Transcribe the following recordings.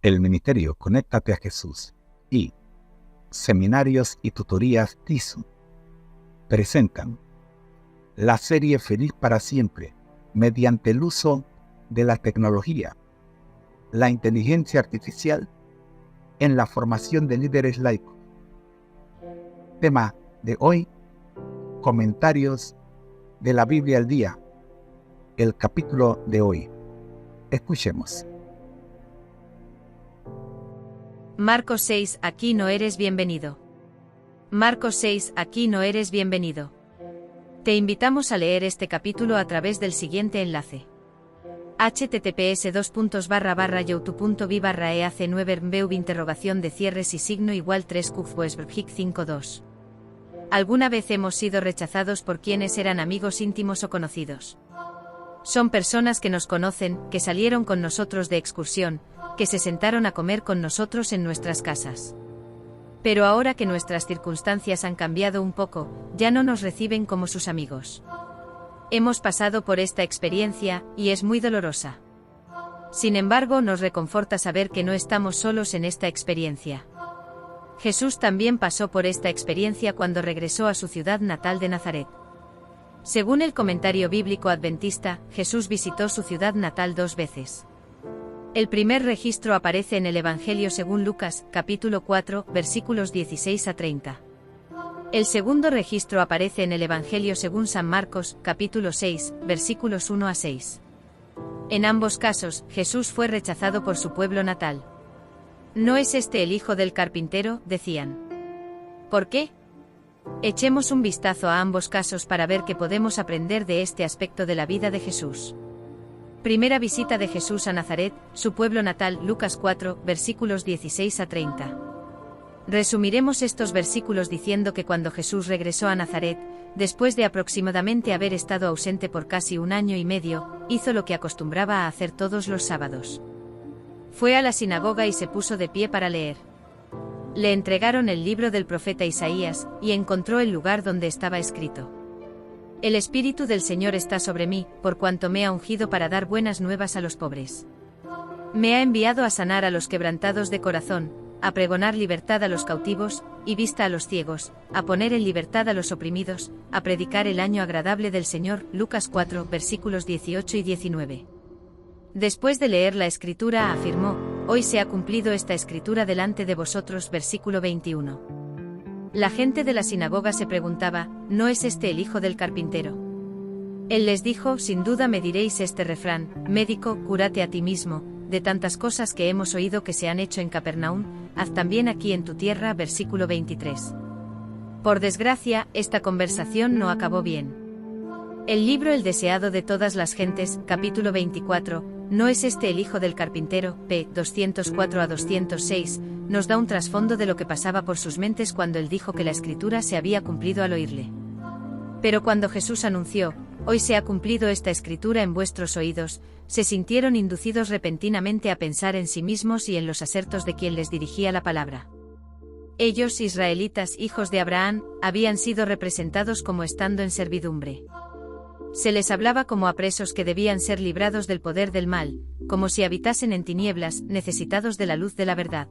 El Ministerio Conéctate a Jesús y Seminarios y Tutorías TISU presentan la serie Feliz para Siempre mediante el uso de la tecnología, la inteligencia artificial en la formación de líderes laicos. Tema de hoy: comentarios de la Biblia al día, el capítulo de hoy. Escuchemos. Marcos 6, aquí no eres bienvenido. Marcos 6, aquí no eres bienvenido. Te invitamos a leer este capítulo a través del siguiente enlace. https://youtube.com/eac9bev52 ¿Alguna vez hemos sido rechazados por quienes eran amigos íntimos o conocidos? Son personas que nos conocen, que salieron con nosotros de excursión, que se sentaron a comer con nosotros en nuestras casas. Pero ahora que nuestras circunstancias han cambiado un poco, ya no nos reciben como sus amigos. Hemos pasado por esta experiencia, y es muy dolorosa. Sin embargo, nos reconforta saber que no estamos solos en esta experiencia. Jesús también pasó por esta experiencia cuando regresó a su ciudad natal de Nazaret. Según el comentario bíblico adventista, Jesús visitó su ciudad natal 2 veces. El primer registro aparece en el Evangelio según Lucas, capítulo 4, versículos 16 a 30. El segundo registro aparece en el Evangelio según San Marcos, capítulo 6, versículos 1 a 6. En ambos casos, Jesús fue rechazado por su pueblo natal. ¿No es este el hijo del carpintero?, decían. ¿Por qué? Echemos un vistazo a ambos casos para ver qué podemos aprender de este aspecto de la vida de Jesús. Primera visita de Jesús a Nazaret, su pueblo natal, Lucas 4, versículos 16 a 30. Resumiremos estos versículos diciendo que cuando Jesús regresó a Nazaret, después de aproximadamente haber estado ausente por casi 1 año y medio, hizo lo que acostumbraba a hacer todos los sábados. Fue a la sinagoga y se puso de pie para leer. Le entregaron el libro del profeta Isaías, y encontró el lugar donde estaba escrito: El Espíritu del Señor está sobre mí, por cuanto me ha ungido para dar buenas nuevas a los pobres. Me ha enviado a sanar a los quebrantados de corazón, a pregonar libertad a los cautivos, y vista a los ciegos, a poner en libertad a los oprimidos, a predicar el año agradable del Señor. Lucas 4, versículos 18 y 19. Después de leer la Escritura afirmó: Hoy se ha cumplido esta Escritura delante de vosotros. Versículo 21. La gente de la sinagoga se preguntaba: ¿no es este el hijo del carpintero? Él les dijo: sin duda me diréis este refrán: médico, cúrate a ti mismo, de tantas cosas que hemos oído que se han hecho en Capernaum, haz también aquí en tu tierra. Versículo 23. Por desgracia, esta conversación no acabó bien. El libro El deseado de todas las gentes, capítulo 24, ¿no es este el hijo del carpintero? p. 204 a 206, nos da un trasfondo de lo que pasaba por sus mentes cuando él dijo que la Escritura se había cumplido al oírle. Pero cuando Jesús anunció: hoy se ha cumplido esta Escritura en vuestros oídos, se sintieron inducidos repentinamente a pensar en sí mismos y en los asertos de quien les dirigía la palabra. Ellos, israelitas, hijos de Abraham, habían sido representados como estando en servidumbre. Se les hablaba como a presos que debían ser librados del poder del mal, como si habitasen en tinieblas, necesitados de la luz de la verdad.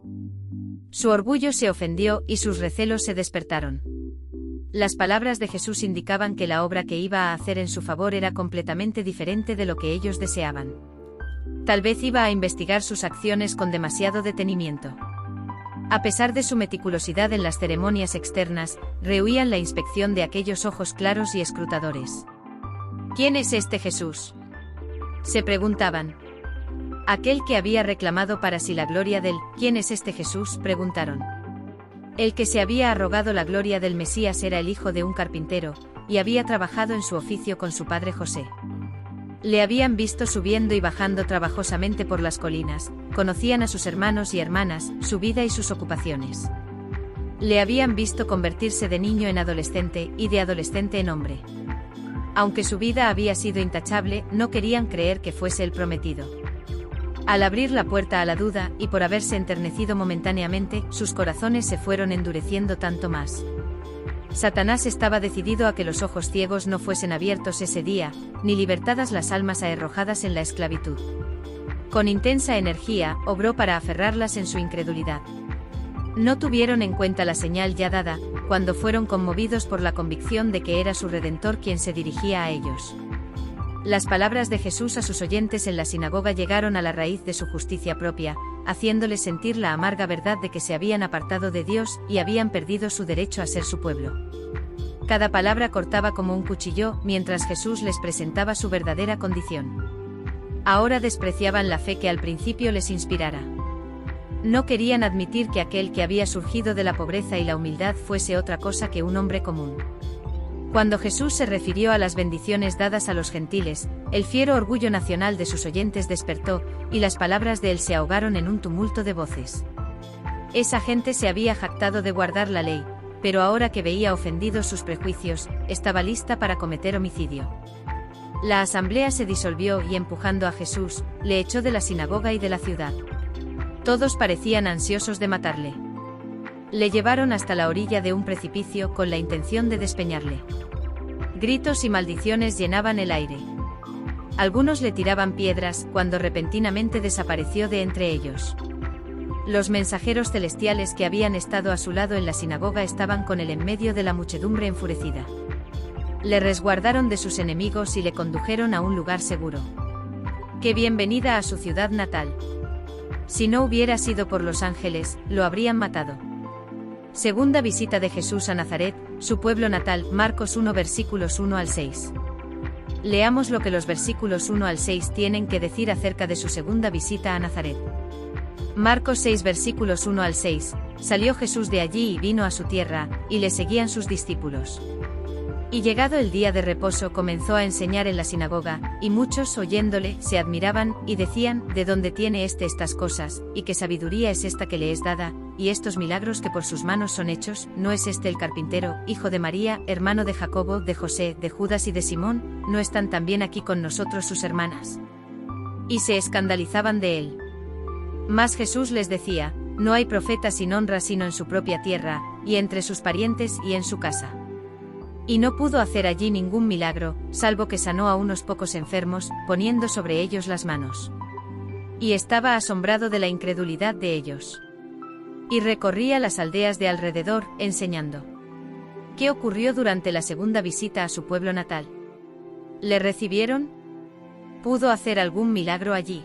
Su orgullo se ofendió y sus recelos se despertaron. Las palabras de Jesús indicaban que la obra que iba a hacer en su favor era completamente diferente de lo que ellos deseaban. Tal vez iba a investigar sus acciones con demasiado detenimiento. A pesar de su meticulosidad en las ceremonias externas, rehuían la inspección de aquellos ojos claros y escrutadores. ¿Quién es este Jesús?, se preguntaban. Aquel que había reclamado para sí la gloria del ¿quién es este Jesús?, preguntaron. El que se había arrogado la gloria del Mesías era el hijo de un carpintero, y había trabajado en su oficio con su padre José. Le habían visto subiendo y bajando trabajosamente por las colinas, conocían a sus hermanos y hermanas, su vida y sus ocupaciones. Le habían visto convertirse de niño en adolescente, y de adolescente en hombre. Aunque su vida había sido intachable, no querían creer que fuese el prometido. Al abrir la puerta a la duda, y por haberse enternecido momentáneamente, sus corazones se fueron endureciendo tanto más. Satanás estaba decidido a que los ojos ciegos no fuesen abiertos ese día, ni libertadas las almas arrojadas en la esclavitud. Con intensa energía, obró para aferrarlas en su incredulidad. No tuvieron en cuenta la señal ya dada, cuando fueron conmovidos por la convicción de que era su Redentor quien se dirigía a ellos. Las palabras de Jesús a sus oyentes en la sinagoga llegaron a la raíz de su justicia propia, haciéndoles sentir la amarga verdad de que se habían apartado de Dios y habían perdido su derecho a ser su pueblo. Cada palabra cortaba como un cuchillo mientras Jesús les presentaba su verdadera condición. Ahora despreciaban la fe que al principio les inspirara. No querían admitir que aquel que había surgido de la pobreza y la humildad fuese otra cosa que un hombre común. Cuando Jesús se refirió a las bendiciones dadas a los gentiles, el fiero orgullo nacional de sus oyentes despertó, y las palabras de él se ahogaron en un tumulto de voces. Esa gente se había jactado de guardar la ley, pero ahora que veía ofendidos sus prejuicios, estaba lista para cometer homicidio. La asamblea se disolvió y empujando a Jesús, le echó de la sinagoga y de la ciudad. Todos parecían ansiosos de matarle. Le llevaron hasta la orilla de un precipicio con la intención de despeñarle. Gritos y maldiciones llenaban el aire. Algunos le tiraban piedras cuando repentinamente desapareció de entre ellos. Los mensajeros celestiales que habían estado a su lado en la sinagoga estaban con él en medio de la muchedumbre enfurecida. Le resguardaron de sus enemigos y le condujeron a un lugar seguro. ¡Qué bienvenida a su ciudad natal! Si no hubiera sido por los ángeles, lo habrían matado. Segunda visita de Jesús a Nazaret, su pueblo natal, Marcos 1 versículos 1 al 6. Leamos lo que los versículos 1 al 6 tienen que decir acerca de su segunda visita a Nazaret. Marcos 6 versículos 1 al 6, salió Jesús de allí y vino a su tierra, y le seguían sus discípulos. Y llegado el día de reposo comenzó a enseñar en la sinagoga, y muchos oyéndole se admiraban, y decían, ¿de dónde tiene estas cosas, y qué sabiduría es esta que le es dada, y estos milagros que por sus manos son hechos? ¿No es este el carpintero, hijo de María, hermano de Jacobo, de José, de Judas y de Simón? ¿No están también aquí con nosotros sus hermanas? Y se escandalizaban de él. Mas Jesús les decía, no hay profeta sin honra sino en su propia tierra, y entre sus parientes y en su casa. Y no pudo hacer allí ningún milagro, salvo que sanó a unos pocos enfermos, poniendo sobre ellos las manos. Y estaba asombrado de la incredulidad de ellos. Y recorría las aldeas de alrededor, enseñando. ¿Qué ocurrió durante la segunda visita a su pueblo natal? ¿Le recibieron? ¿Pudo hacer algún milagro allí?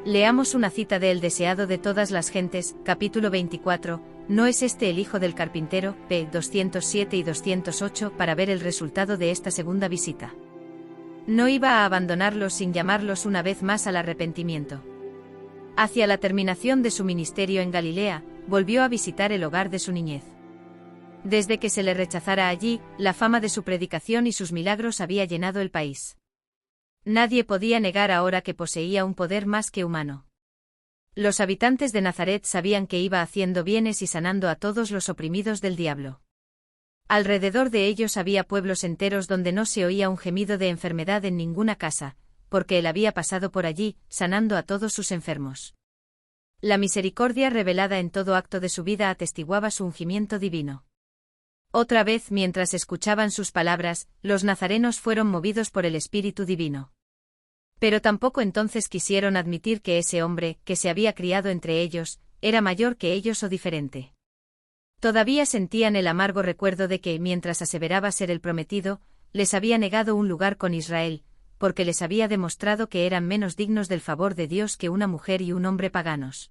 Leamos una cita de El deseado de todas las gentes, capítulo 24, ¿no es este el hijo del carpintero? P. 207 y 208 para ver el resultado de esta segunda visita. No iba a abandonarlos sin llamarlos una vez más al arrepentimiento. Hacia la terminación de su ministerio en Galilea, volvió a visitar el hogar de su niñez. Desde que se le rechazara allí, la fama de su predicación y sus milagros había llenado el país. Nadie podía negar ahora que poseía un poder más que humano. Los habitantes de Nazaret sabían que iba haciendo bienes y sanando a todos los oprimidos del diablo. Alrededor de ellos había pueblos enteros donde no se oía un gemido de enfermedad en ninguna casa, porque él había pasado por allí, sanando a todos sus enfermos. La misericordia revelada en todo acto de su vida atestiguaba su ungimiento divino. Otra vez, mientras escuchaban sus palabras, los nazarenos fueron movidos por el Espíritu Divino. Pero tampoco entonces quisieron admitir que ese hombre, que se había criado entre ellos, era mayor que ellos o diferente. Todavía sentían el amargo recuerdo de que, mientras aseveraba ser el prometido, les había negado un lugar con Israel, porque les había demostrado que eran menos dignos del favor de Dios que una mujer y un hombre paganos.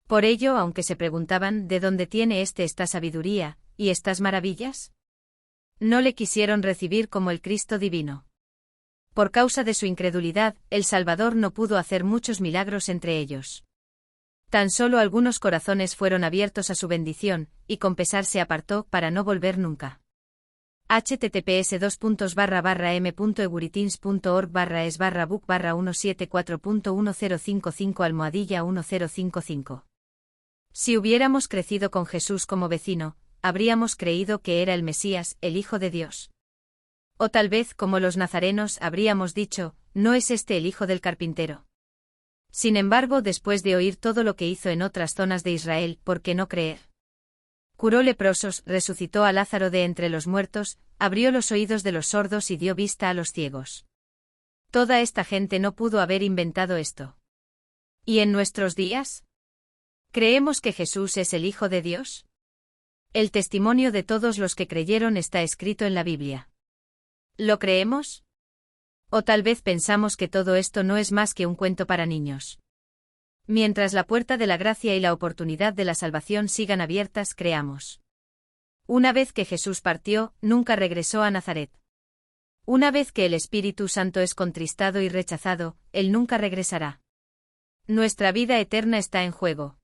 Por ello, aunque se preguntaban ¿de dónde tiene esta sabiduría y estas maravillas? No le quisieron recibir como el Cristo divino. Por causa de su incredulidad, el Salvador no pudo hacer muchos milagros entre ellos. Tan solo algunos corazones fueron abiertos a su bendición, y con pesar se apartó para no volver nunca. https://m.eguriteans.org/es/book/174.1055-1055. Si hubiéramos crecido con Jesús como vecino, habríamos creído que era el Mesías, el Hijo de Dios. O tal vez, como los nazarenos, habríamos dicho, ¿no es este el hijo del carpintero? Sin embargo, después de oír todo lo que hizo en otras zonas de Israel, ¿por qué no creer? Curó leprosos, resucitó a Lázaro de entre los muertos, abrió los oídos de los sordos y dio vista a los ciegos. Toda esta gente no pudo haber inventado esto. ¿Y en nuestros días? ¿Creemos que Jesús es el Hijo de Dios? El testimonio de todos los que creyeron está escrito en la Biblia. ¿Lo creemos? ¿O tal vez pensamos que todo esto no es más que un cuento para niños? Mientras la puerta de la gracia y la oportunidad de la salvación sigan abiertas, creamos. Una vez que Jesús partió, nunca regresó a Nazaret. Una vez que el Espíritu Santo es contristado y rechazado, Él nunca regresará. Nuestra vida eterna está en juego.